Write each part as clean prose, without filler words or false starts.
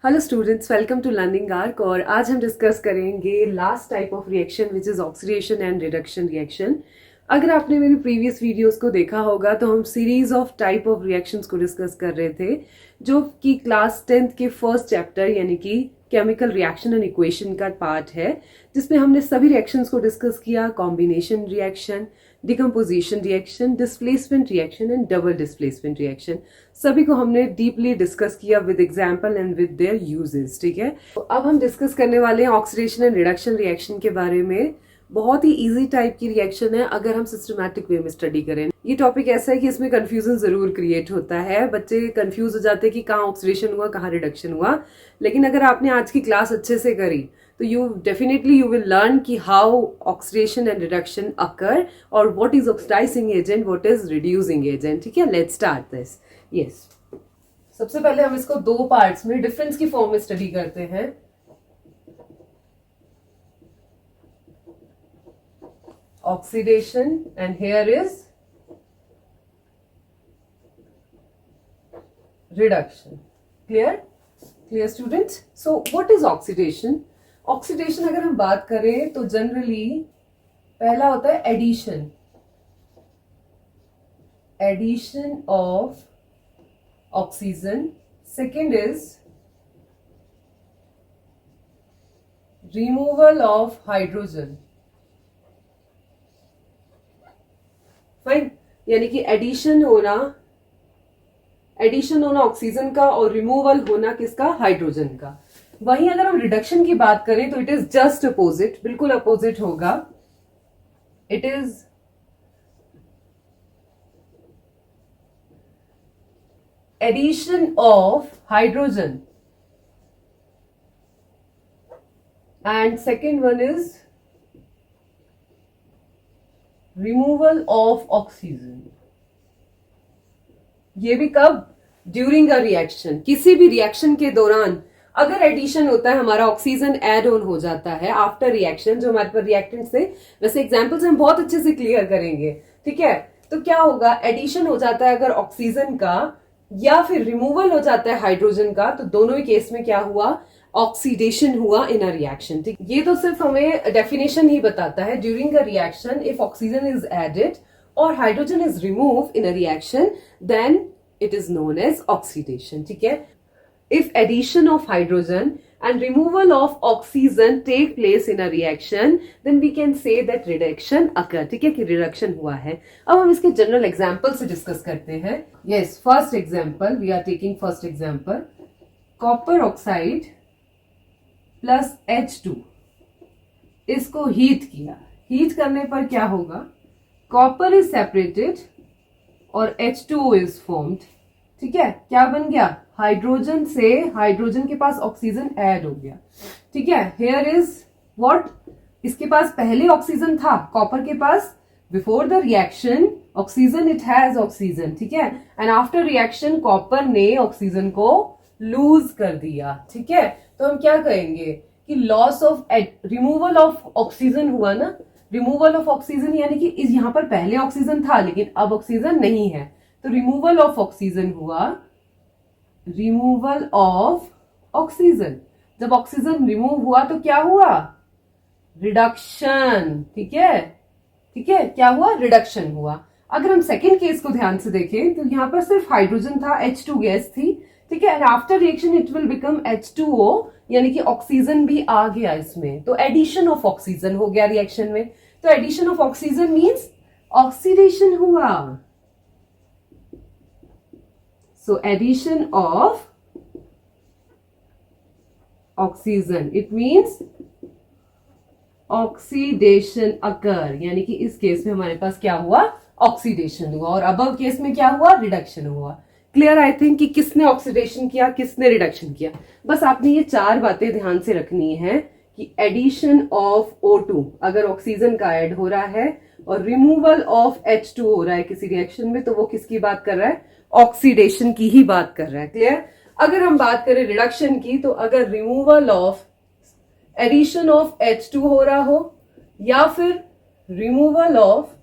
Hello students, welcome to Learning Arc. और आज हम डिस्कस करेंगे last type of reaction which is oxidation and reduction reaction. अगर आपने मेरी प्रीवियस वीडियोस को देखा होगा तो हम series of type of reactions को डिस्कस कर रहे थे, जो कि क्लास 10th के फर्स्ट चैप्टर यानी कि केमिकल रिएक्शन एंड इक्वेशन का पार्ट है, जिसमें हमने सभी रिएक्शंस को डिस्कस किया। Combination reaction, decomposition reaction, displacement reaction and double displacement reaction, सभी को हमने डीपली डिस्कस किया with example and with their uses. ठीक है, तो अब हम डिस्कस करने वाले हैं ऑक्सीडेशन एंड रिडक्शन रिएक्शन के बारे में। बहुत ही इजी टाइप की रिएक्शन है अगर हम सिस्टमैटिक वे में स्टडी करें। ये टॉपिक ऐसा है कि इसमें कंफ्यूजन जरूर क्रिएट होता है, बच्चे कंफ्यूज हो जाते हैं कि कहाँ ऑक्सीडेशन हुआ कहाँ रिडक्शन हुआ। लेकिन अगर आपने आज की क्लास अच्छे से करी तो यू विल लर्न कि how oxidation and reduction occur और what is oxidising agent, what is reducing agent. ठीक है, लेट्स स्टार्ट दिस। यस, सबसे पहले हम इसको दो पार्ट्स में डिफरेंस की फॉर्म में स्टडी करते हैं। Oxidation and here is reduction. Clear students? So what is oxidation? Oxidation अगर हम बात करें तो जनरली पहला होता है addition of oxygen. Second is removal of hydrogen. Fine, यानी कि एडिशन होना ऑक्सीजन का और रिमूवल होना किसका? हाइड्रोजन का। वहीं अगर हम रिडक्शन की बात करें तो इट इज जस्ट अपोजिट, बिल्कुल अपोजिट होगा। It is addition of hydrogen and second one is removal of oxygen. ये भी कब? During a reaction. किसी भी रिएक्शन के दौरान अगर एडिशन होता है, हमारा ऑक्सीजन एड ऑन हो जाता है आफ्टर रिएक्शन, जो हमारे पर रिएक्टेंट से, वैसे एग्जांपल्स हम बहुत अच्छे से क्लियर करेंगे। ठीक है, तो क्या होगा? एडिशन हो जाता है अगर ऑक्सीजन का या फिर रिमूवल हो जाता है हाइड्रोजन का, तो दोनों ही केस में क्या हुआ? ऑक्सीडेशन हुआ इन अ रिएक्शन। ठीक, ये तो सिर्फ हमें डेफिनेशन ही बताता है। During a reaction if oxygen is added और hydrogen is remove in a reaction, then it is known as oxidation. ठीक है, if addition of hydrogen and removal of oxygen take place in a reaction, then we can say that reduction occur। ठीक है, कि reduction हुआ है। अब हम इसके जनरल एग्जांपल से डिस्कस करते हैं। Yes, first example, we are taking first example, copper oxide plus H2, इसको हीट किया। हीट करने पर क्या होगा? कॉपर इज सेपरेटेड और H2O इज फॉर्म्ड। ठीक है, क्या बन गया? हाइड्रोजन से हाइड्रोजन के पास ऑक्सीजन ऐड हो गया। ठीक है, हेयर इज व्हाट? इसके पास पहले ऑक्सीजन था, कॉपर के पास before the reaction oxygen, it has oxygen. ठीक है, एंड आफ्टर रिएक्शन कॉपर ने ऑक्सीजन को लूज कर दिया। ठीक है, तो हम क्या कहेंगे कि loss of removal of oxygen हुआ ना। रिमूवल ऑफ ऑक्सीजन यानी कि इस यहां पर पहले ऑक्सीजन था लेकिन अब ऑक्सीजन नहीं है, तो रिमूवल ऑफ ऑक्सीजन हुआ। रिमूवल ऑफ ऑक्सीजन, जब ऑक्सीजन रिमूव हुआ तो क्या हुआ? रिडक्शन। ठीक है, क्या हुआ? रिडक्शन हुआ। अगर हम सेकेंड केस को ध्यान से देखें तो यहां पर सिर्फ हाइड्रोजन था, H2 गैस थी। ठीक है, and after reaction it will become H2O, यानी कि ऑक्सीजन भी आ गया इसमें, तो एडिशन ऑफ ऑक्सीजन हो गया रिएक्शन में। तो addition of oxygen means oxidation हुआ। So addition of oxygen, it means oxidation occur, यानी कि इस केस में हमारे पास क्या हुआ? ऑक्सीडेशन हुआ। और अबव केस में क्या हुआ? रिडक्शन हुआ। क्लियर आई थिंक कि किसने ऑक्सीडेशन किया, किसने रिडक्शन किया। बस आपने ये चार बातें ध्यान से रखनी है कि एडिशन ऑफ O2 अगर ऑक्सीजन का ऐड हो रहा है और रिमूवल ऑफ H2 हो रहा है किसी रिएक्शन में, तो वो किसकी बात कर रहा है? ऑक्सीडेशन की ही बात कर रहा है। क्लियर? अगर हम बात करें रिडक्शन की, तो अगर removal of addition of H2 हो रहा हो या फिर रिमूवल ऑफ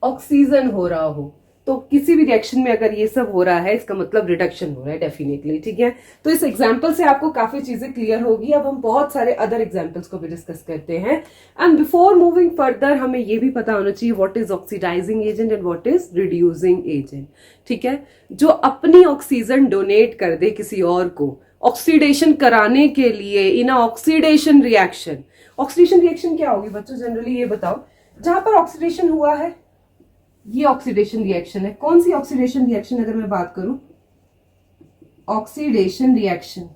ऑक्सीजन हो रहा हो, तो किसी भी रिएक्शन में अगर ये सब हो रहा है इसका मतलब रिडक्शन हो रहा है डेफिनेटली, ठीक है। तो इस एग्जांपल से आपको काफी चीजें क्लियर होगी। अब हम बहुत सारे अदर एग्जांपल्स को भी डिस्कस करते हैं। एंड बिफोर मूविंग फर्दर हमें ये भी पता होना चाहिए what is oxidising agent and what is reducing agent, ठीक है। जो अपनी ऑक्सीजन डोनेट कर दे किसी और को ऑक्सीडेशन कराने के लिए in oxidation reaction. Oxidation reaction क्या होगी बच्चों, जनरली ये बताओ। जहां पर ऑक्सीडेशन हुआ है ये ऑक्सीडेशन रिएक्शन है। कौन सी ऑक्सीडेशन रिएक्शन अगर मैं बात करूं, ऑक्सीडेशन रिएक्शन।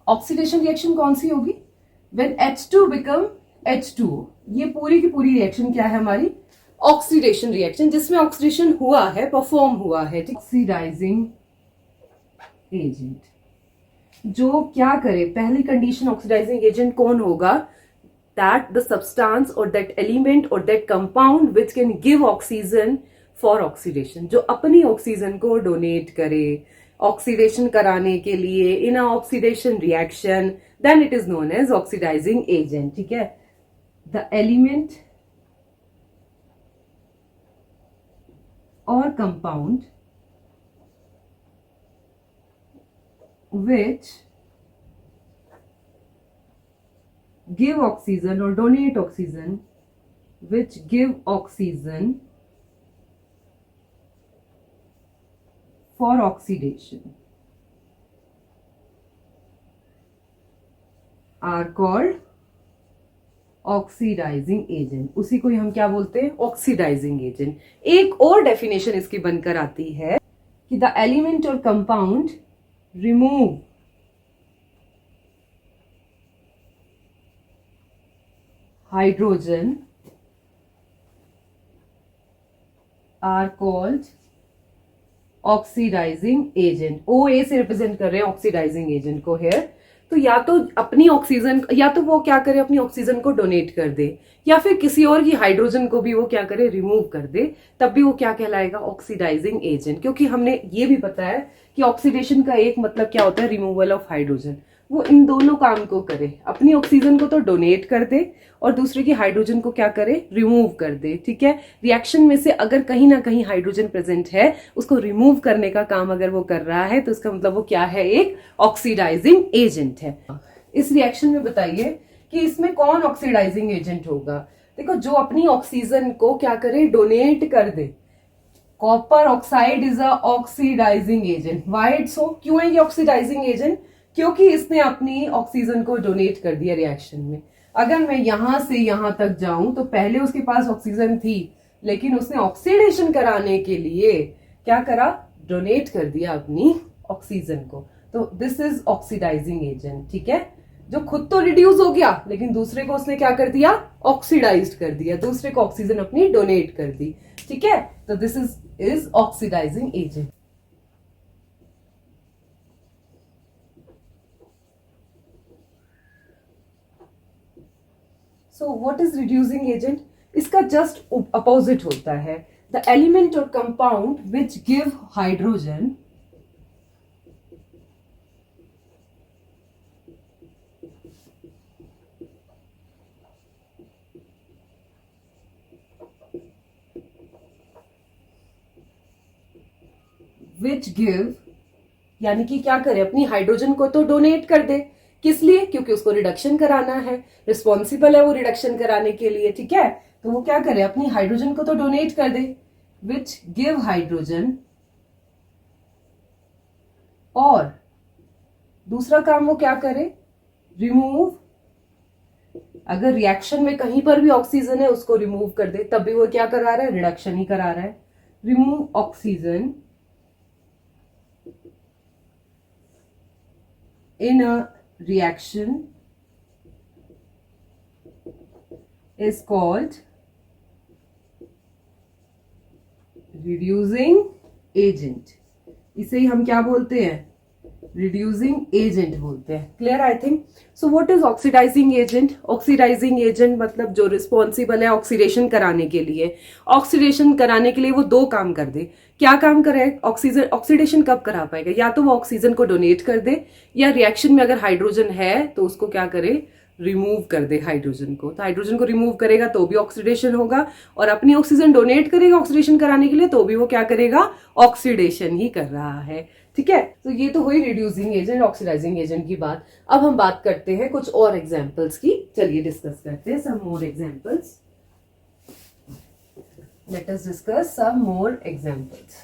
ऑक्सीडेशन रिएक्शन कौन सी होगी, व्हेन H2 बिकम H2O। ये पूरी की पूरी रिएक्शन क्या है हमारी, ऑक्सीडेशन रिएक्शन, जिसमें ऑक्सीडेशन हुआ है, परफॉर्म हुआ है। ऑक्सीडाइजिंग एजेंट जो क्या करे, पहली कंडीशन ऑक्सीडाइजिंग एजेंट कौन होगा, that the substance or that element or that compound which can give oxygen for oxidation, जो अपनी ऑक्सीजन को डोनेट करे ऑक्सीडेशन कराने के लिए in oxidation reaction, then it is known as oxidising agent, ठीक है। द एलिमेंट और compound which give oxygen or donate oxygen, which give oxygen for oxidation are called oxidising agent. उसी को ही हम क्या बोलते हैं, ऑक्सीडाइजिंग एजेंट। एक और डेफिनेशन इसकी बनकर आती है कि द एलिमेंट और compound remove hydrogen are called oxidising agent. O A से रिप्रेजेंट कर रहे हैं ऑक्सीडाइजिंग एजेंट को हेयर। तो या तो अपनी ऑक्सीजन, या तो वो क्या करे अपनी ऑक्सीजन को डोनेट कर दे, या फिर किसी और की हाइड्रोजन को भी वो क्या करे रिमूव कर दे, तब भी वो क्या कहलाएगा, ऑक्सीडाइजिंग एजेंट। क्योंकि हमने ये भी पता है कि ऑक्सीडेशन का एक मतलब क्या होता है, रिमूवल ऑफ हाइड्रोजन। वो इन दोनों काम को करे, अपनी ऑक्सीजन को तो डोनेट कर दे और दूसरे की हाइड्रोजन को क्या करे, रिमूव कर दे, ठीक है। रिएक्शन में से अगर कहीं ना कहीं हाइड्रोजन प्रेजेंट है, उसको रिमूव करने का काम अगर वो कर रहा है, तो इसका मतलब वो क्या है, एक ऑक्सीडाइजिंग एजेंट है। इस रिएक्शन में बताइए कि इसमें कौन ऑक्सीडाइजिंग एजेंट होगा। देखो, जो अपनी ऑक्सीजन को क्या करे, डोनेट कर दे। Copper oxide is a oxidising agent. Why it so, क्यों है ये ऑक्सीडाइजिंग एजेंट, क्योंकि इसने अपनी ऑक्सीजन को डोनेट कर दिया रिएक्शन में। अगर मैं यहां से यहां तक जाऊं तो पहले उसके पास ऑक्सीजन थी, लेकिन उसने ऑक्सीडेशन कराने के लिए क्या करा, डोनेट कर दिया अपनी ऑक्सीजन को। तो दिस इज ऑक्सीडाइजिंग एजेंट, ठीक है। जो खुद तो रिड्यूस हो गया, लेकिन दूसरे को उसने क्या कर दिया, ऑक्सीडाइज कर दिया, दूसरे को ऑक्सीजन अपनी डोनेट कर दी, ठीक है। तो this is oxidising agent. So what is reducing agent? इसका जस्ट अपोजिट होता है। द एलिमेंट और compound which give hydrogen which give, यानी कि क्या करे, अपनी हाइड्रोजन को तो डोनेट कर दे। किस लिए, क्योंकि उसको रिडक्शन कराना है, रिस्पॉन्सिबल है वो रिडक्शन कराने के लिए, ठीक है। तो वो क्या करे, अपनी हाइड्रोजन को तो डोनेट कर दे, विच गिव हाइड्रोजन, और दूसरा काम वो क्या करे, रिमूव। अगर रिएक्शन में कहीं पर भी ऑक्सीजन है उसको रिमूव कर दे, तब भी वो क्या करा रहा है, रिडक्शन ही करा रहा है। Remove oxygen in a reaction is called reducing agent। इसे ही हम क्या बोलते हैं, रिड्यूसिंग एजेंट बोलते हैं। Clear, I think. So what is oxidising agent? Oxidising agent मतलब जो रिस्पॉन्सिबल है ऑक्सीडेशन कराने के लिए। ऑक्सीडेशन कराने के लिए वो दो काम कर दे। क्या काम करे, ऑक्सीजन ऑक्सीडेशन कब करा पाएगा, या तो वो ऑक्सीजन को डोनेट कर दे, या रिएक्शन में अगर हाइड्रोजन है तो उसको क्या करे, रिमूव कर दे हाइड्रोजन को, तो हाइड्रोजन को रिमूव करेगा तो भी ऑक्सीडेशन होगा, और अपनी ऑक्सीजन डोनेट करेगा ऑक्सीडेशन कराने के लिए तो भी वो क्या करेगा, ऑक्सीडेशन ही कर रहा है। ठीक है, तो ये तो हुई रिड्यूसिंग एजेंट ऑक्सीडाइजिंग एजेंट की बात। अब हम बात करते हैं कुछ और एग्जाम्पल्स की। चलिए डिस्कस करते हैं some more examples. Let us discuss some more examples.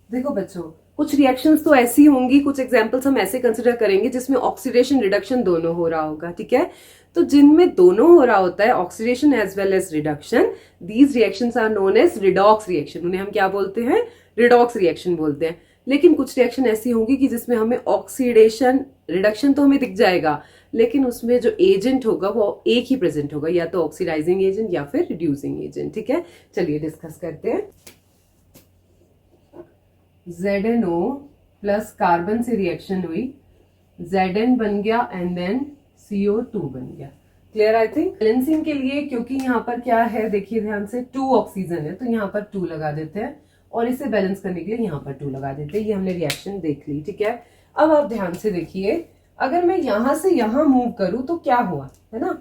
देखो बच्चों, कुछ रिएक्शंस तो ऐसी होंगी, कुछ एग्जांपल्स हम ऐसे कंसिडर करेंगे जिसमें ऑक्सीडेशन रिडक्शन दोनों हो रहा होगा। ठीक है, तो जिनमें दोनों हो रहा होता है, oxidation as well as reduction, these reactions are known as redox reaction. उन्हें हम क्या बोलते हैं, रिडॉक्स रिएक्शन बोलते हैं। लेकिन कुछ रिएक्शन ऐसी होंगी कि जिसमें हमें ऑक्सीडेशन रिडक्शन तो हमें दिख जाएगा, लेकिन उसमें जो एजेंट होगा वो एक ही प्रेजेंट होगा, या तो ऑक्सीडाइजिंग एजेंट या फिर रिड्यूसिंग एजेंट। ठीक है, चलिए डिस्कस करते हैं। ZnO प्लस कार्बन से रिएक्शन हुई, Zn बन गया एंड देन CO2 बन गया। Clear I think. बैलेंसिंग के लिए, क्योंकि यहाँ पर क्या है देखिए ध्यान से, 2 ऑक्सीजन है तो यहाँ पर 2 लगा देते हैं, और इसे बैलेंस करने के लिए यहाँ पर 2 लगा देते हैं। ये हमने रिएक्शन देख ली। ठीक है, अब आप ध्यान से देखिए, अगर मैं यहां से यहां मूव करूं तो क्या हुआ, है ना।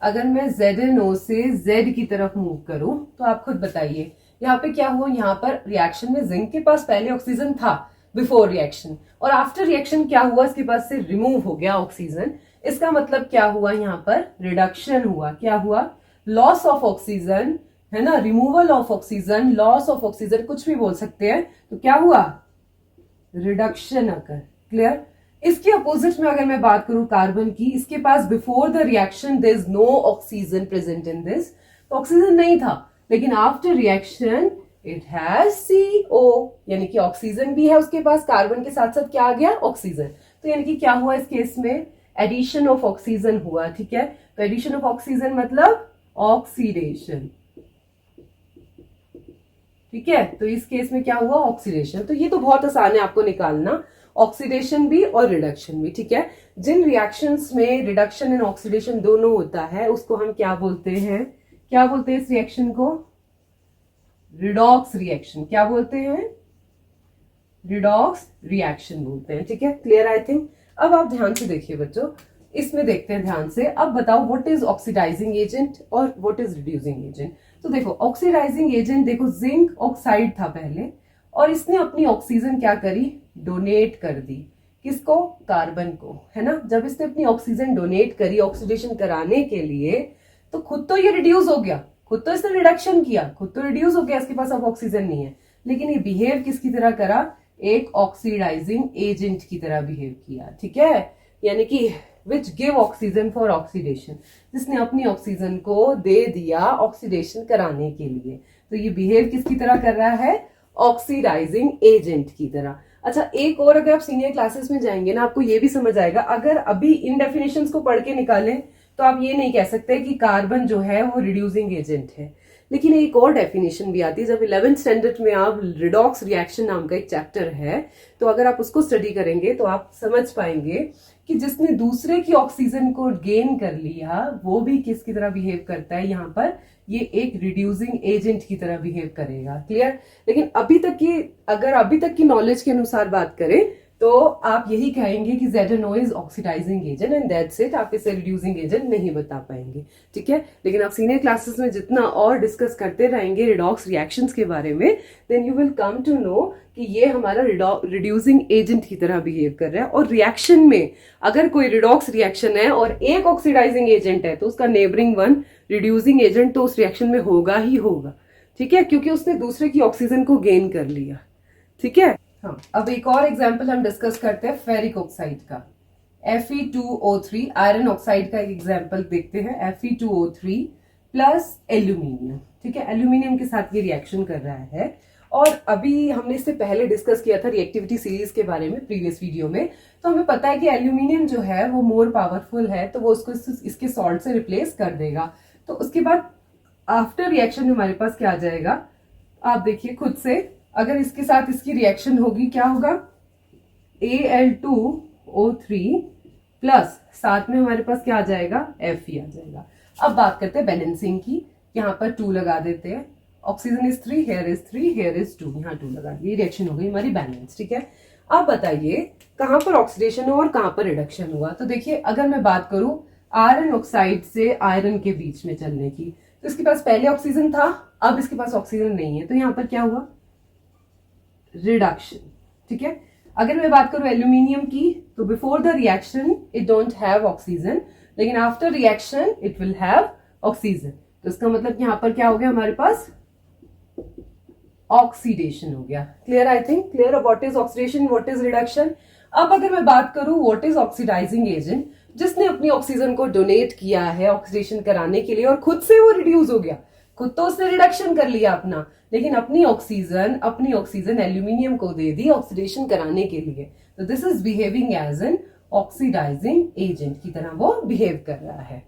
अगर मैं ZnO से Z की तरफ मूव करूं तो आप खुद बताइए यहाँ पे क्या हुआ। यहाँ पर रिएक्शन में जिंक के पास पहले ऑक्सीजन था बिफोर रिएक्शन, और आफ्टर रिएक्शन क्या हुआ, इसके पास से रिमूव हो गया ऑक्सीजन। इसका मतलब क्या हुआ, यहाँ पर रिडक्शन हुआ। क्या हुआ, लॉस ऑफ ऑक्सीजन, है ना, removal of oxygen, loss of oxygen, कुछ भी बोल सकते हैं। तो क्या हुआ, रिडक्शन अकर। क्लियर। इसके अपोजिट में अगर मैं बात करूं कार्बन की, इसके पास before the reaction there is no oxygen present in this, तो ऑक्सीजन नहीं था, लेकिन after reaction it has CO, यानी कि ऑक्सीजन भी है उसके पास, कार्बन के साथ साथ क्या आ गया, ऑक्सीजन। तो यानी कि क्या हुआ इस केस में, एडिशन ऑफ ऑक्सीजन हुआ। ठीक है, तो एडिशन ऑफ ऑक्सीजन मतलब ऑक्सीडेशन। ठीक है, तो इस केस में क्या हुआ, ऑक्सीडेशन। तो ये तो बहुत आसान है आपको निकालना, ऑक्सीडेशन भी और रिडक्शन भी। ठीक है, जिन रिएक्शंस में रिडक्शन एंड ऑक्सीडेशन दोनों होता है उसको हम क्या बोलते हैं, क्या बोलते हैं इस रिएक्शन को, रिडॉक्स रिएक्शन। क्या बोलते हैं, रिडॉक्स रिएक्शन बोलते हैं। ठीक है, क्लियर आई थिंक। अब आप ध्यान से देखिए बच्चों, इसमें देखते हैं ध्यान से। अब बताओ व्हाट इज ऑक्सीडाइजिंग एजेंट और व्हाट इज रिड्यूसिंग एजेंट। तो देखो ऑक्सीडाइजिंग एजेंट, देखो जिंक ऑक्साइड था पहले, और इसने अपनी ऑक्सीजन क्या करी, डोनेट कर दी। किसको, कार्बन को, है ना। जब इसने अपनी ऑक्सीजन डोनेट करी ऑक्सीडेशन कराने के लिए, तो खुद तो ये रिड्यूस हो गया, खुद तो इसने रिडक्शन किया, खुद तो रिड्यूस हो गया, इसके पास अब ऑक्सीजन नहीं है, लेकिन ये बिहेव किसकी तरह करा, एक ऑक्सीडाइजिंग एजेंट की तरह बिहेव किया। ठीक है, यानी कि which give oxygen for oxidation, जिसने अपनी ऑक्सीजन को दे दिया ऑक्सीडेशन कराने के लिए। तो ये बिहेव किसकी तरह कर रहा है, ऑक्सीडाइजिंग एजेंट की तरह। अच्छा, एक और अगर आप सीनियर क्लासेस में जाएंगे ना, आपको ये भी समझ आएगा। अगर अभी इन डेफिनेशंस को पढ़ के निकालें तो आप ये नहीं कह सकते कि कार्बन जो है वो रिड्यूसिंग एजेंट है। लेकिन एक और डेफिनेशन भी आती है, जब 11th स्टैंडर्ड में आप रिडॉक्स रिएक्शन नाम का एक चैप्टर है, तो अगर आप उसको स्टडी करेंगे तो आप समझ पाएंगे कि जिसने दूसरे की ऑक्सीजन को गेन कर लिया वो भी किसकी तरह बिहेव करता है, यहाँ पर ये एक रिड्यूसिंग एजेंट की तरह बिहेव करेगा। क्लियर। लेकिन अभी तक की, अगर अभी तक की नॉलेज के अनुसार बात करें तो आप यही कहेंगे कि ZnO is oxidising agent and that's it. आप इसे रिड्यूसिंग एजेंट नहीं बता पाएंगे। ठीक है, लेकिन आप सीनियर क्लासेस में जितना और डिस्कस करते रहेंगे रिडॉक्स रिएक्शंस के बारे में, then you will come to know कि ये हमारा रिड्यूसिंग एजेंट की तरह बिहेव कर रहा है। और रिएक्शन में अगर कोई रिडॉक्स रिएक्शन है और एक ऑक्सीडाइजिंग एजेंट है, तो उसका नेबरिंग वन रिड्यूसिंग एजेंट तो उस रिएक्शन में होगा ही होगा। ठीक है, क्योंकि उसने दूसरे की ऑक्सीजन को गेन कर लिया। ठीक है। हाँ, अब एक और एग्जाम्पल हम डिस्कस करते हैं फेरिक ऑक्साइड का, Fe2O3। आयरन ऑक्साइड का एक एग्जाम्पल देखते हैं, Fe2O3 प्लस एल्यूमिनियम। ठीक है, एल्यूमिनियम के साथ ये रिएक्शन कर रहा है। और अभी हमने इससे पहले डिस्कस किया था रिएक्टिविटी सीरीज के बारे में प्रीवियस वीडियो में, तो हमें पता है कि एल्यूमिनियम जो है वो मोर पावरफुल है, तो वो उसको इसके सॉल्ट से रिप्लेस कर देगा। तो उसके बाद आफ्टर रिएक्शन हमारे पास क्या आ जाएगा, आप देखिए खुद से, अगर इसके साथ इसकी रिएक्शन होगी क्या होगा, Al2O3 प्लस साथ में हमारे पास क्या आ जाएगा, Fe आ जाएगा। अब बात करते हैं बैलेंसिंग की, यहाँ पर 2 लगा देते हैं। Oxygen is 3, here is 3, here is 2, यहाँ 2 लगा दिए, रिएक्शन हो गई हमारी बैलेंस। ठीक है, अब बताइए कहां पर ऑक्सीडेशन हुआ और कहां पर रिडक्शन हुआ। तो देखिए अगर मैं बात करूं आयरन ऑक्साइड से आयरन के बीच में चलने की, तो इसके पास पहले ऑक्सीजन था, अब इसके पास ऑक्सीजन नहीं है, तो यहां पर क्या हुआ, रिडक्शन। ठीक है। अगर मैं बात करूं एल्यूमिनियम की, तो before the reaction it don't have oxygen, लेकिन after reaction it will have oxygen. तो इसका मतलब यहां पर क्या हो गया, हमारे पास ऑक्सीडेशन हो गया। Clear, I think clear what is oxidation, what is reduction. अब अगर मैं बात करूं व्हाट इज ऑक्सीडाइजिंग एजेंट, जिसने अपनी ऑक्सीजन को डोनेट किया है ऑक्सीडेशन कराने के लिए और खुद से वो रिड्यूस हो गया, खुद तो उसने रिडक्शन कर लिया अपना, लेकिन अपनी ऑक्सीजन एल्यूमिनियम को दे दी ऑक्सीडेशन कराने के लिए। तो this is behaving as an oxidising agent की तरह वो बिहेव कर रहा है।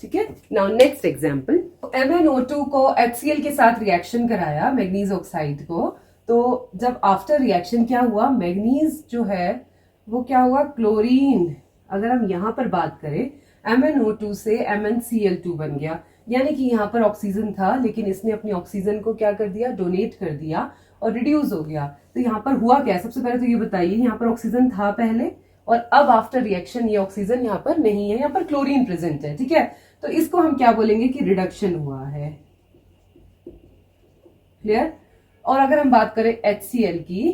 ठीक है। नाउ नेक्स्ट एग्जांपल, MnO2 को HCl के साथ रिएक्शन कराया मैग्नीज ऑक्साइड को, तो जब आफ्टर रिएक्शन क्या हुआ, मैग्नीज जो है वो क्या हुआ, क्लोरीन। अगर हम यहां पर बात करें MnO2 से MnCl2 बन गया, यानी कि यहां पर ऑक्सीजन था लेकिन इसने अपनी ऑक्सीजन को क्या कर दिया, डोनेट कर दिया और रिड्यूस हो गया। तो यहां पर हुआ क्या, सबसे पहले तो ये बताइए, यहां पर ऑक्सीजन था पहले और अब आफ्टर रिएक्शन ये ऑक्सीजन यहां पर नहीं है, यहां पर क्लोरीन प्रेजेंट है। ठीक है। तो इसको हम क्या बोलेंगे कि रिडक्शन हुआ है। क्लियर। और अगर हम बात करें HCl की,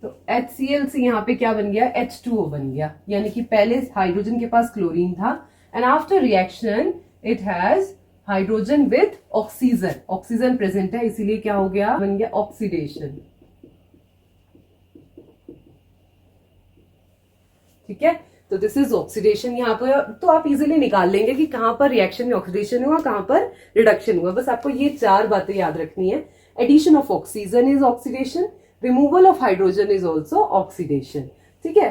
तो HCl से यहां पे क्या बन गया, H2O बन गया, यानी कि पहले हाइड्रोजन के पास क्लोरीन था and after reaction it has hydrogen with oxygen, oxygen present है, इसीलिए क्या हो गया, बन गया ऑक्सीडेशन। ठीक है। तो दिस इज ऑक्सीडेशन यहाँ पर। तो आप इजीली निकाल लेंगे कि कहां पर रिएक्शन में ऑक्सीडेशन हुआ, कहां पर रिडक्शन हुआ। बस आपको ये 4 बातें याद रखनी है। Addition of oxygen is oxidation, removal of hydrogen is also oxidation. ठीक है।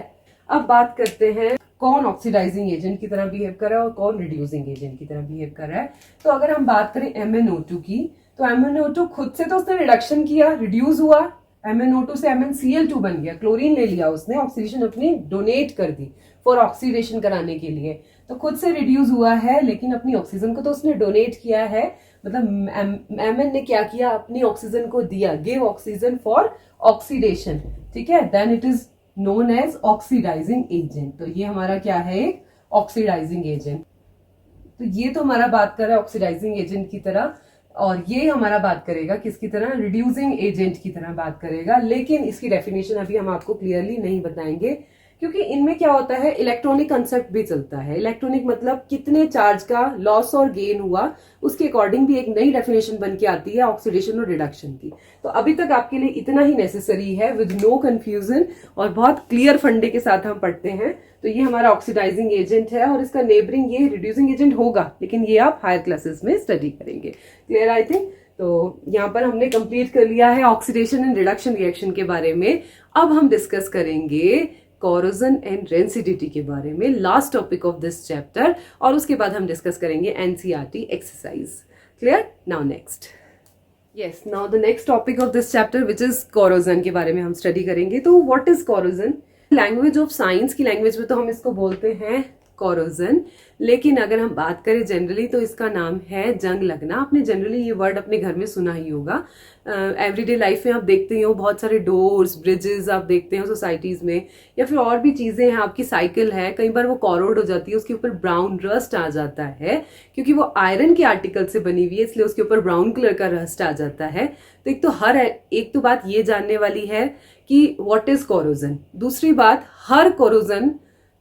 अब बात करते हैं कौन ऑक्सीडाइजिंग एजेंट की तरह बिहेव कर रहा है और कौन रिड्यूसिंग एजेंट की तरह बिहेव कर रहा है। तो अगर हम बात करें MnO2 की, तो MnO2 खुद से तो उसने रिडक्शन किया, रिड्यूस हुआ, MnO2 से MnCl2 बन गया, क्लोरीन ले लिया उसने, ऑक्सीडेशन अपनी डोनेट कर दी फॉर ऑक्सीडेशन कराने के लिए। तो खुद से रिड्यूस हुआ है लेकिन अपनी ऑक्सीजन को तो उसने डोनेट किया है, मतलब Mn ने क्या किया, अपनी ऑक्सीजन को दिया, गिव ऑक्सीजन फॉर ऑक्सीडेशन। ठीक है। Then it is known as oxidising agent. तो ये हमारा क्या है, एक ऑक्सीडाइजिंग एजेंट। तो ये तो हमारा बात कर रहा है ऑक्सीडाइजिंग एजेंट की तरह, और ये हमारा बात करेगा किसकी तरह, रिड्यूसिंग एजेंट की तरह बात करेगा। लेकिन इसकी डेफिनेशन अभी हम आपको क्लियरली नहीं बताएंगे, क्योंकि इनमें क्या होता है, इलेक्ट्रॉनिक कंसेप्ट भी चलता है। इलेक्ट्रॉनिक मतलब कितने चार्ज का लॉस और गेन हुआ, उसके अकॉर्डिंग भी एक नई डेफिनेशन बन के आती है ऑक्सीडेशन और रिडक्शन की। तो अभी तक आपके लिए इतना ही नेसेसरी है, विद नो कंफ्यूजन, और बहुत क्लियर फंडे के साथ हम पढ़ते हैं। तो ये हमारा ऑक्सीडाइजिंग एजेंट है और इसका नेबरिंग ये रिड्यूसिंग एजेंट होगा, लेकिन ये आप हायर क्लासेस में स्टडी करेंगे। Clear, I think. तो यहाँ पर हमने कंप्लीट कर लिया है ऑक्सीडेशन एंड रिडक्शन रिएक्शन के बारे में। अब हम डिस्कस करेंगे कोरोजन एंड रेंसिडिटी के बारे में, last topic of this chapter, और उसके बाद हम डिस्कस करेंगे NCERT exercise. Clear. Now next, yes, now the next topic of this chapter which is corrosion के बारे में हम स्टडी करेंगे। तो what is corrosion, language of science की लैंग्वेज में तो हम इसको बोलते हैं कोरोजन, लेकिन अगर हम बात करें जनरली तो इसका नाम है जंग लगना। आपने जनरली ये वर्ड अपने घर में सुना ही होगा, एवरीडे लाइफ में आप देखते ही हो, बहुत सारे डोर्स, ब्रिजेस आप देखते हो सोसाइटीज में, या फिर और भी चीजें हैं, आपकी साइकिल है, कई बार वो कॉरोड हो जाती है, उसके ऊपर ब्राउन रस्ट आ जाता है, क्योंकि वो आयरन के आर्टिकल से बनी हुई है, इसलिए उसके ऊपर ब्राउन कलर का रस्ट आ जाता है। तो एक तो बात ये जानने वाली है कि व्हाट इज कोरोजन। दूसरी बात,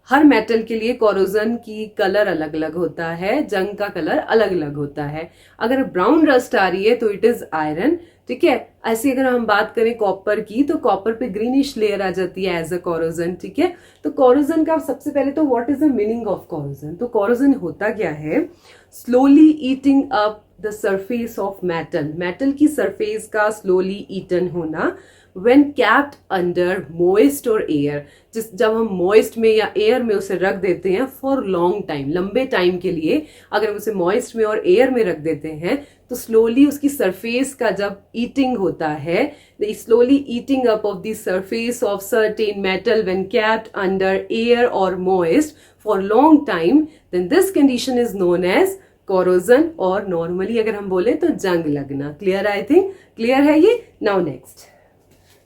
हर मेटल के लिए कोरोजन की कलर अलग अलग होता है, जंग का कलर अलग अलग होता है। अगर ब्राउन रस्ट आ रही है तो इट इज आयरन। ठीक है। ऐसे अगर हम बात करें कॉपर की, तो कॉपर पे ग्रीनिश लेयर आ जाती है एज अ कोरोजन। ठीक है। तो कोरोजन का सबसे पहले तो what is the meaning of corrosion. तो कोरोजन होता क्या है, slowly eating up the surface of metal, metal की सरफेस का स्लोली ईटन होना, when kept under moist और air, जब हम moist में या air में उसे रख देते हैं for long time, लंबे टाइम के लिए अगर हम उसे moist में और air में रख देते हैं, तो slowly उसकी surface का जब eating होता है, the slowly eating up of the surface of certain metal when kept under air or moist for long time, then this condition is known as corrosion, और normally अगर हम बोले तो जंग लगना। क्लियर, आई थिंक क्लियर है ये। Now next,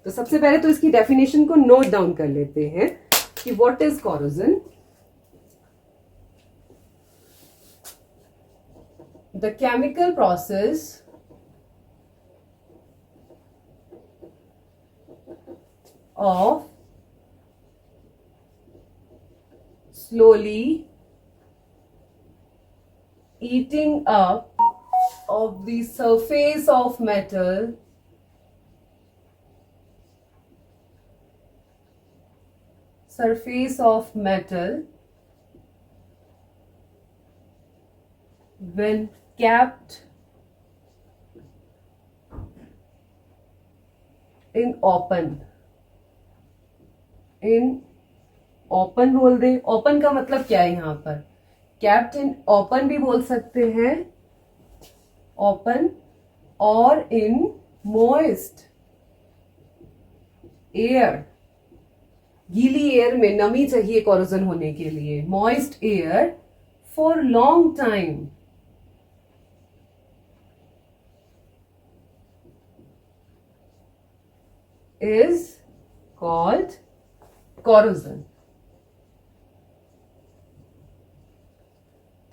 तो सबसे पहले तो इसकी डेफिनेशन को नोट डाउन कर लेते हैं कि what is corrosion. The chemical process of slowly eating up of the surface of metal when kept in open बोल दे। ओपन का मतलब क्या है यहाँ पर, कैप्ट इन ओपन भी बोल सकते हैं, ओपन, और इन मॉइस्ट एयर, गीली एयर में नमी चाहिए कोरोजन होने के लिए, moist air for long time is called corrosion.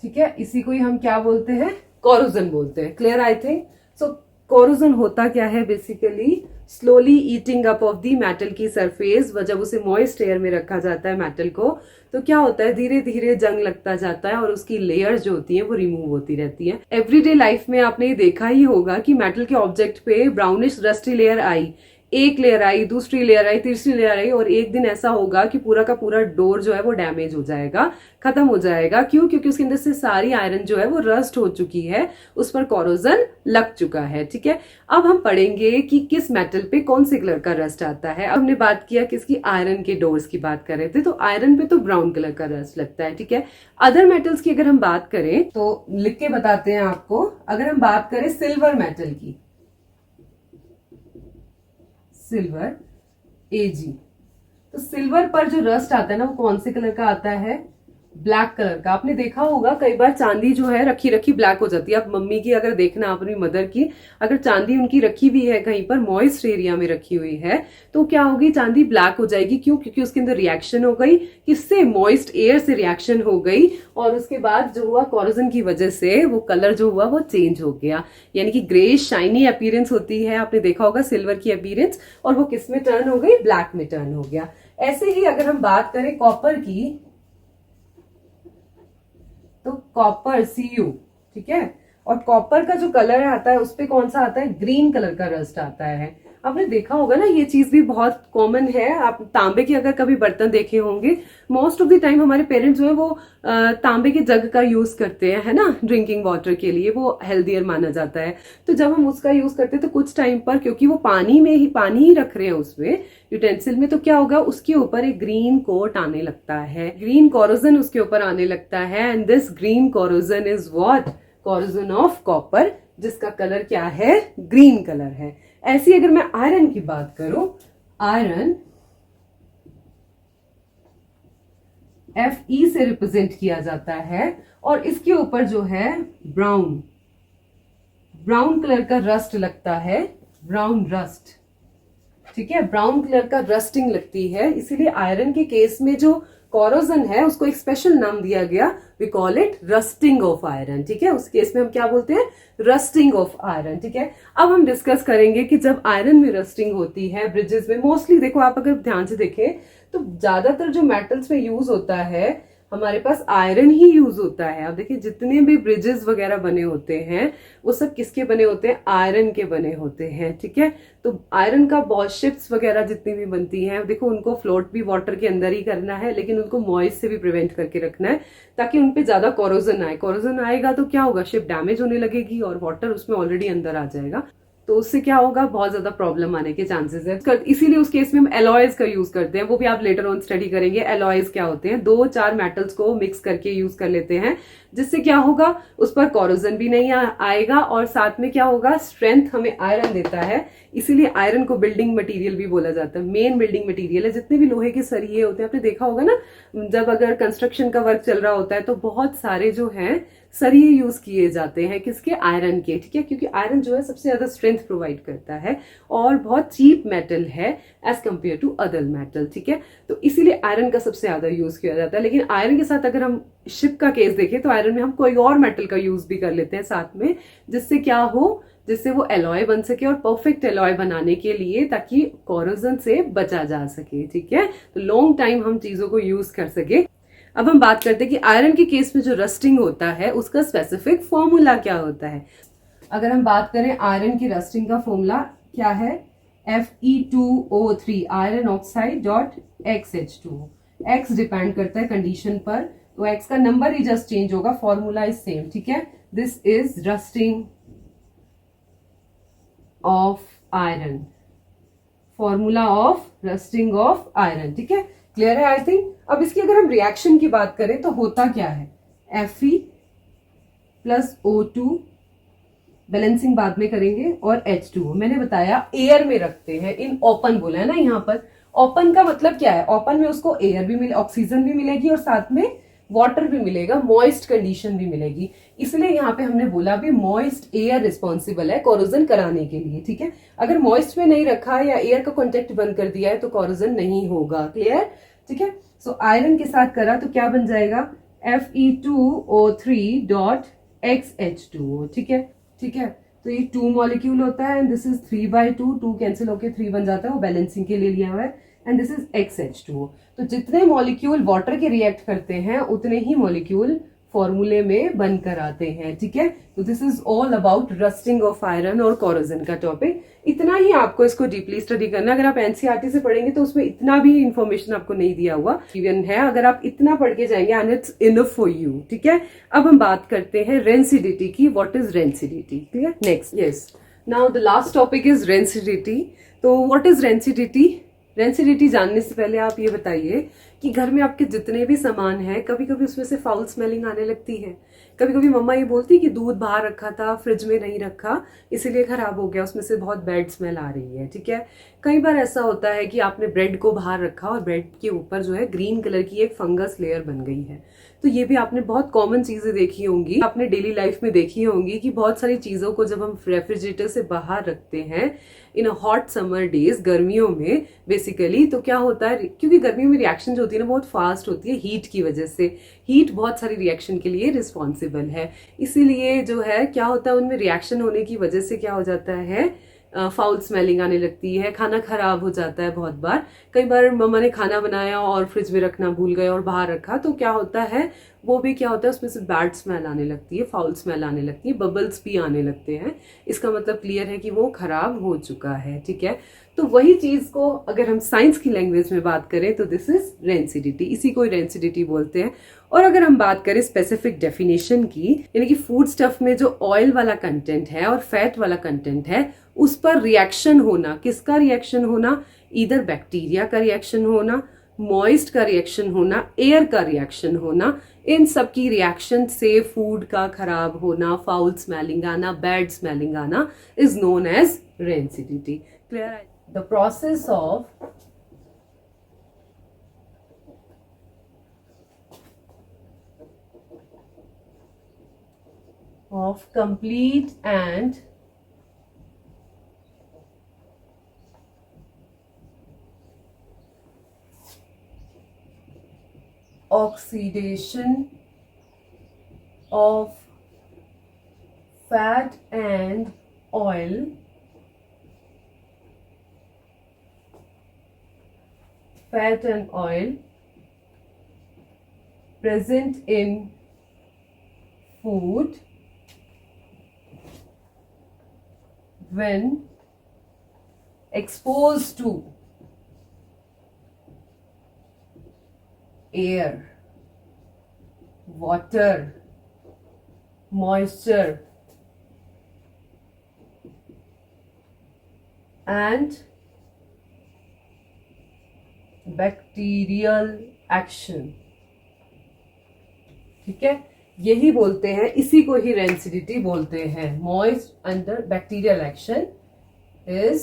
ठीक है, इसी को ही हम क्या बोलते हैं, कोरोजन बोलते हैं। Clear I think. So corrosion होता क्या है, basically slowly eating up of the metal की सरफेस। जब उसे मॉइस्ट एयर में रखा जाता है मेटल को, तो क्या होता है, धीरे धीरे जंग लगता जाता है और उसकी लेयर्स जो होती हैं वो रिमूव होती रहती हैं। एवरीडे लाइफ में आपने ये देखा ही होगा कि मेटल के ऑब्जेक्ट पे ब्राउनिश रस्टी लेयर आई, एक लेयर आई, दूसरी लेयर आई, तीसरी लेयर आई, और एक दिन ऐसा होगा कि पूरा का पूरा डोर जो है वो डैमेज हो जाएगा, खत्म हो जाएगा। क्यों? क्योंकि उसके अंदर से सारी आयरन जो है वो रस्ट हो चुकी है, उस पर कोरोजन लग चुका है। ठीक है, अब हम पढ़ेंगे कि किस मेटल पे कौन से कलर का रस्ट आता है। हमने बात किया किसकी, आयरन के डोर्स की बात कर रहे थे, तो आयरन पे तो ब्राउन कलर का रस्ट लगता है। ठीक है, अदर मेटल्स की अगर हम बात करें तो लिख के बताते हैं आपको। अगर हम बात करें सिल्वर मेटल की, सिल्वर Ag, तो सिल्वर पर जो रस्ट आता है ना वो कौन से कलर का आता है, ब्लैक कलर का। आपने देखा होगा कई बार चांदी जो है रखी रखी ब्लैक हो जाती है। आप मम्मी की अगर देखना, अपनी मदर की, अगर चांदी उनकी रखी हुई है कहीं पर मॉइस्ट एरिया में रखी हुई है, तो क्या होगी, चांदी ब्लैक हो जाएगी। क्यों? क्योंकि उसके अंदर रिएक्शन हो गई, किससे, मॉइस्ट एयर से रिएक्शन हो गई, और उसके बाद जो हुआ कोरोजन की वजह से वो कलर जो हुआ वो चेंज हो गया, यानी कि ग्रे शाइनी अपीयरेंस होती है। आपने देखा होगा सिल्वर की अपीयरेंस, और वो किस में टर्न हो गई, ब्लैक में टर्न हो गया। ऐसे ही अगर हम बात करें कॉपर की, तो कॉपर Cu, ठीक है, और कॉपर का जो कलर आता है उस पे कौन सा आता है, ग्रीन कलर का रस्ट आता है। आपने देखा होगा ना, ये चीज भी बहुत कॉमन है। आप तांबे के अगर कभी बर्तन देखे होंगे, मोस्ट ऑफ द टाइम हमारे पेरेंट्स जो है वो तांबे के जग का यूज करते हैं, है ना, ड्रिंकिंग वाटर के लिए, वो हेल्दियर माना जाता है। तो जब हम उसका यूज करते हैं तो कुछ टाइम पर, क्योंकि वो पानी ही रख रहे हैं उसमें यूटेंसिल में, तो क्या होगा, उसके ऊपर एक ग्रीन कोट आने लगता है, ग्रीन कोरोजन उसके ऊपर आने लगता है। And this green corrosion is what, corrosion of copper, जिसका कलर क्या है, ग्रीन कलर है। ऐसी अगर मैं आयरन की बात करूं, आयरन Fe से रिप्रेजेंट किया जाता है, और इसके ऊपर जो है ब्राउन कलर का रस्ट लगता है, ब्राउन रस्ट। ठीक है, ब्राउन कलर का रस्टिंग लगती है। इसीलिए आयरन के केस में जो कोरोजन है उसको एक स्पेशल नाम दिया गया, we call it rusting of iron. ठीक है, उस केस में हम क्या बोलते हैं, रस्टिंग ऑफ आयरन। ठीक है, अब हम डिस्कस करेंगे कि जब आयरन में रस्टिंग होती है ब्रिजेस में, मोस्टली देखो आप अगर ध्यान से देखें तो ज्यादातर जो मेटल्स में यूज होता है हमारे पास आयरन ही यूज होता है। अब देखिए जितने भी ब्रिजेस वगैरह बने होते हैं वो सब किसके बने होते हैं, आयरन के बने होते हैं। ठीक है, तो आयरन का बहुत शिप्स वगैरह जितनी भी बनती हैं, देखो उनको फ्लोट भी वाटर के अंदर ही करना है, लेकिन उनको मॉइस्ट से भी प्रिवेंट करके रखना है ताकि उनपे ज्यादा कोरोजन आए। कोरोजन आएगा तो क्या होगा, शिप डैमेज होने लगेगी और वाटर उसमें ऑलरेडी अंदर आ जाएगा, तो उससे क्या होगा, बहुत ज्यादा प्रॉब्लम आने के चांसेस है। इसीलिए उस केस में हम एलॉयज का यूज करते हैं, वो भी आप लेटर ऑन स्टडी करेंगे। एलॉयज क्या होते हैं, 2-4 मेटल्स को मिक्स करके यूज कर लेते हैं, जिससे क्या होगा, उस पर कोरोजन भी नहीं आएगा, और साथ में क्या होगा, स्ट्रेंथ हमें आयरन देता है। इसीलिए आयरन को बिल्डिंग मटेरियल भी बोला जाता है, मेन बिल्डिंग मटेरियल है। जितने भी लोहे के सरिये होते हैं, आपने देखा होगा ना, जब अगर कंस्ट्रक्शन का वर्क चल रहा होता है तो बहुत सारे जो हैं सरिये यूज किए जाते हैं किसके, आयरन के, ठीक है, क्योंकि आयरन जो है सबसे ज्यादा स्ट्रेंथ प्रोवाइड करता है और बहुत चीप मेटल है as compare to other metal, ठीक है। तो इसीलिए आयरन का सबसे ज्यादा यूज किया जाता है। लेकिन आयरन के साथ अगर हम शिप का केस देखें तो आयरन में हम कोई और मेटल का यूज भी कर लेते हैं साथ में, जिससे क्या हो, जिससे वो एलॉय बन सके और परफेक्ट एलॉय बनाने के लिए, ताकि कोरोजन से बचा जा सके, ठीक है। तो लॉन्ग टाइम हम चीजों को यूज कर सके। अब हम बात करते हैं कि आयरन के केस में जो रस्टिंग होता है उसका स्पेसिफिक फॉर्मूला क्या होता है। अगर हम बात करें आयरन की रस्टिंग का फॉर्मूला क्या है, Fe2O3 iron oxide dot XH2। X depend करता है कंडीशन पर, तो X का नंबर ही जस्ट चेंज होगा, फॉर्मूला इज सेम, ठीक है। This is rusting of iron, formula of rusting of iron, ठीक है। क्लियर है आई थिंक। अब इसकी अगर हम रिएक्शन की बात करें तो होता क्या है, Fe प्लस O2, बैलेंसिंग बाद में करेंगे, और H2O मैंने बताया एयर में रखते हैं, इन ओपन बोला है ना यहाँ पर। ओपन का मतलब क्या है, ओपन में उसको एयर भी मिले, ऑक्सीजन भी मिलेगी और साथ में वाटर भी मिलेगा, मॉइस्ट कंडीशन भी मिलेगी। इसलिए यहाँ पे हमने बोला भी मॉइस्ट एयर रिस्पॉन्सिबल है कोरोजन कराने के लिए, ठीक है। अगर मॉइस्ट में नहीं रखा या एयर का कॉन्टेक्ट बंद कर दिया है तो कोरोजन नहीं होगा, क्लियर, ठीक है। सो आयरन के साथ करा तो क्या बन जाएगा, Fe2O3 डॉट XH2O, ठीक है, ठीक है। तो ये 2 मॉलिक्यूल होता है एंड दिस इज 3/2, 2 कैंसिल होके 3 बन जाता है, वो बैलेंसिंग के लिए लिया हुआ है, एंड दिस इज XH2O। तो जितने मॉलिक्यूल वाटर के रिएक्ट करते हैं उतने ही मॉलिक्यूल फॉर्मूले में बनकर आते हैं, ठीक है। तो this is all about rusting of iron और कोरोजन का टॉपिक। इतना ही आपको इसको डीपली स्टडी करना। अगर आप एनसीईआरटी से पढ़ेंगे तो उसमें इतना भी इंफॉर्मेशन आपको नहीं दिया हुआ इवन है, अगर आप इतना पढ़ के जाएंगे and it's enough for you, ठीक है। अब हम बात करते हैं रेंसिडिटी की, व्हाट इज रेंसिडिटी, ठीक है। Next, yes, now the last topic is rancidity. तो व्हाट इज रेंसिडिटी, रेंसिडिटी जानने से पहले आप ये बताइए कि घर में आपके जितने भी सामान हैं, कभी कभी उसमें से फाउल स्मेलिंग आने लगती है। कभी कभी मम्मा ये बोलती कि दूध बाहर रखा था, फ्रिज में नहीं रखा, इसीलिए खराब हो गया, उसमें से बहुत बैड स्मेल आ रही है, ठीक है। कई बार ऐसा होता है कि आपने ब्रेड को बाहर रखा और ब्रेड के ऊपर जो है ग्रीन कलर की एक फंगस लेयर बन गई है। तो ये भी आपने बहुत कॉमन चीजें देखी होंगी, आपने डेली लाइफ में देखी होंगी कि बहुत सारी चीजों को जब हम रेफ्रिजरेटर से बाहर रखते हैं इन हॉट समर डेज, गर्मियों में बेसिकली, तो क्या होता है, क्योंकि गर्मियों में रिएक्शन जो होती है ना बहुत फास्ट होती है हीट की वजह से, हीट बहुत सारी रिएक्शन के लिए रिस्पॉन्सिबल है, इसीलिए जो है क्या होता है उनमें रिएक्शन होने की वजह से क्या हो जाता है, फाउल स्मेलिंग आने लगती है, खाना खराब हो जाता है बहुत बार। कई बार मम्मा ने खाना बनाया और फ्रिज में रखना भूल गए और बाहर रखा, तो क्या होता है, वो भी क्या होता है उसमें से बैड स्मेल आने लगती है, फाउल स्मेल आने लगती है, बबल्स भी आने लगते हैं। इसका मतलब क्लियर है कि वो खराब हो चुका है, ठीक है। तो वही चीज को अगर हम साइंस की लैंग्वेज में बात करें तो दिस इज रेंसिडिटी, इसी को रेंसिडिटी बोलते हैं। और अगर हम बात करें स्पेसिफिक डेफिनेशन की, यानी कि फूड स्टफ में जो ऑयल वाला कंटेंट है और फैट वाला कंटेंट है उस पर रिएक्शन होना, किसका रिएक्शन होना, इधर बैक्टीरिया का रिएक्शन होना, मॉइस्ट का रिएक्शन होना, एयर का रिएक्शन होना, इन सब की रिएक्शन से फूड का खराब होना, फाउल स्मेलिंग आना, बैड स्मेलिंग आना is known as rancidity. Clear, the process of complete and oxidation of fat and oil present in food when exposed to air, water, moisture and bacterial action, ठीक है। यही बोलते हैं, इसी को ही rancidity बोलते हैं। Moist under bacterial action is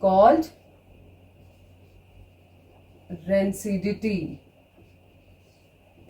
called rancidity.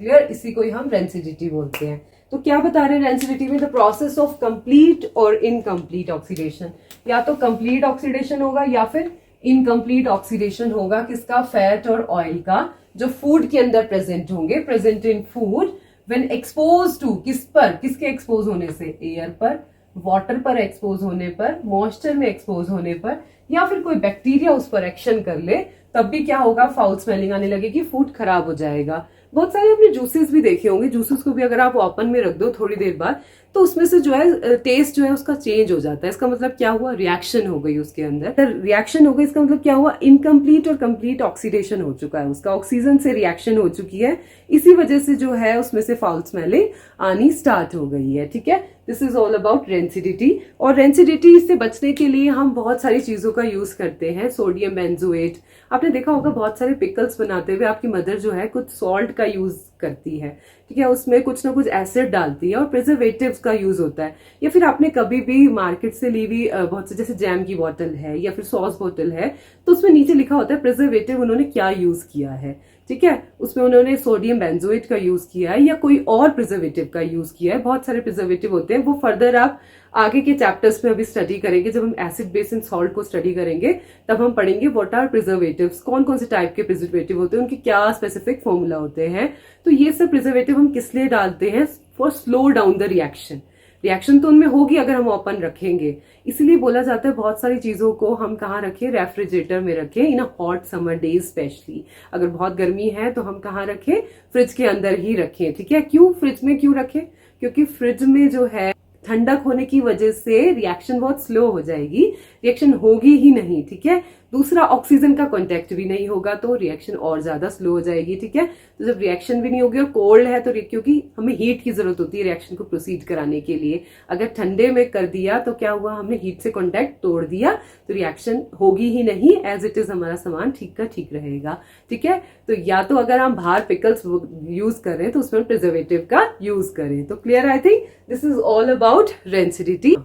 Clear, इसी को ही हम रेंसिडिटी बोलते हैं। तो क्या बता रहे हैं रेंसिडिटी में? द प्रोसेस ऑफ कंप्लीट और इनकम्प्लीट ऑक्सीडेशन, या तो कंप्लीट ऑक्सीडेशन होगा या फिर इनकम्प्लीट ऑक्सीडेशन होगा। किसका? फैट और ऑयल का, जो फूड के अंदर प्रेजेंट होंगे, present in food when expose to, किस पर? किसके एक्सपोज होने से? एयर पर, वाटर पर एक्सपोज होने पर, मॉइस्चर में एक्सपोज होने पर, या फिर कोई बैक्टीरिया उस पर एक्शन कर ले, तब भी क्या होगा? फाउल स्मेलिंग आने लगेगी, फूड खराब हो जाएगा। बहुत सारे आपने जूसेस भी देखे होंगे, जूसेस को भी अगर आप ओपन में रख दो थोड़ी देर बाद, तो उसमें से जो है टेस्ट जो है उसका चेंज हो जाता है। इसका मतलब क्या हुआ? रिएक्शन हो गई उसके अंदर। रिएक्शन हो गई, इसका मतलब क्या हुआ? इनकम्प्लीट और कंप्लीट ऑक्सीडेशन हो चुका है उसका, ऑक्सीजन से रिएक्शन हो चुकी है, इसी वजह से जो है उसमें से फाउल स्मेलिंग आनी स्टार्ट हो गई है। ठीक है, this is all about rancidity. और रेंसिडिटी से बचने के लिए हम बहुत सारी चीजों का यूज करते हैं। सोडियम बेंजोएट, आपने देखा होगा बहुत सारे पिकल्स बनाते हुए आपकी मदर जो है कुछ सॉल्ट का यूज करती है, ठीक है, उसमें कुछ ना कुछ एसिड डालती है, और प्रिजर्वेटिव्स का यूज होता है। या फिर आपने कभी भी मार्केट से ली हुई बहुत से, जैसे जैम की बोतल है या फिर सॉस बोतल है, तो उसमें नीचे लिखा होता है प्रिजर्वेटिव उन्होंने क्या यूज किया है। ठीक है, उसमें उन्होंने सोडियम बेंजोएट का यूज किया है या कोई और प्रिजर्वेटिव का यूज किया है। बहुत सारे प्रिजर्वेटिव होते हैं, वो फर्दर आप आगे के चैप्टर्स में अभी स्टडी करेंगे। जब हम एसिड बेस एंड सॉल्ट को स्टडी करेंगे तब हम पढ़ेंगे व्हाट आर प्रिजर्वेटिव्स, कौन कौन से टाइप के प्रिजर्वेटिव होते हैं, उनके क्या स्पेसिफिक फॉर्मूला होते हैं। तो ये सब प्रिजर्वेटिव हम किस लिए डालते हैं? For slow down the reaction. Reaction तो उनमें होगी अगर हम ओपन रखेंगे, इसलिए बोला जाता है बहुत सारी चीजों को हम कहाँ रखें? रेफ्रिजरेटर में रखें, in a hot summer days specially. अगर बहुत गर्मी है तो हम कहाँ रखें? फ्रिज के अंदर ही रखें। ठीक है, क्यों फ्रिज में क्यों रखें? क्योंकि फ्रिज में जो है ठंडक होने की वजह से रिएक्शन बहुत स्लो हो जाएगी, रिएक्शन होगी ही नहीं। ठीक है, दूसरा ऑक्सीजन का कांटेक्ट भी नहीं होगा तो रिएक्शन और ज्यादा स्लो हो जाएगी। ठीक है, तो जब रिएक्शन भी नहीं होगी और कोल्ड है तो क्योंकि हमें हीट की जरूरत होती है रिएक्शन को प्रोसीड कराने के लिए, अगर ठंडे में कर दिया तो क्या हुआ? हमने हीट से कांटेक्ट तोड़ दिया, तो रिएक्शन होगी ही नहीं, एज इट इज हमारा सामान ठीक का ठीक रहेगा। ठीक है, तो या तो अगर हम बाहर पिकल्स यूज कर रहे हैं तो उसमें प्रिजर्वेटिव का यूज करें। तो clear? I think this is all about rancidity.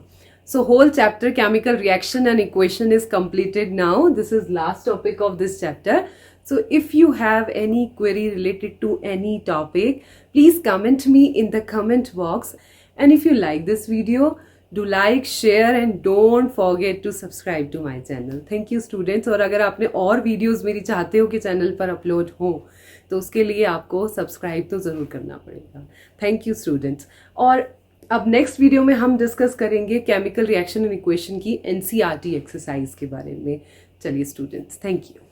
So whole chapter chemical reaction and equation is completed now. This is last topic of this chapter. So if you have any query related to any topic, please comment me in the comment box. And if you like this video, do like, share and don't forget to subscribe to my channel. Thank you students. और अगर आपने और videos मेरी चाहते हो कि channel पर upload हो तो उसके लिए आपको सब्सक्राइब तो ज़रूर करना पड़ेगा। Thank you students. और अब नेक्स्ट वीडियो में हम डिस्कस करेंगे केमिकल रिएक्शन एंड इक्वेशन की एनसीईआरटी एक्सरसाइज के बारे में। चलिए स्टूडेंट्स, थैंक यू।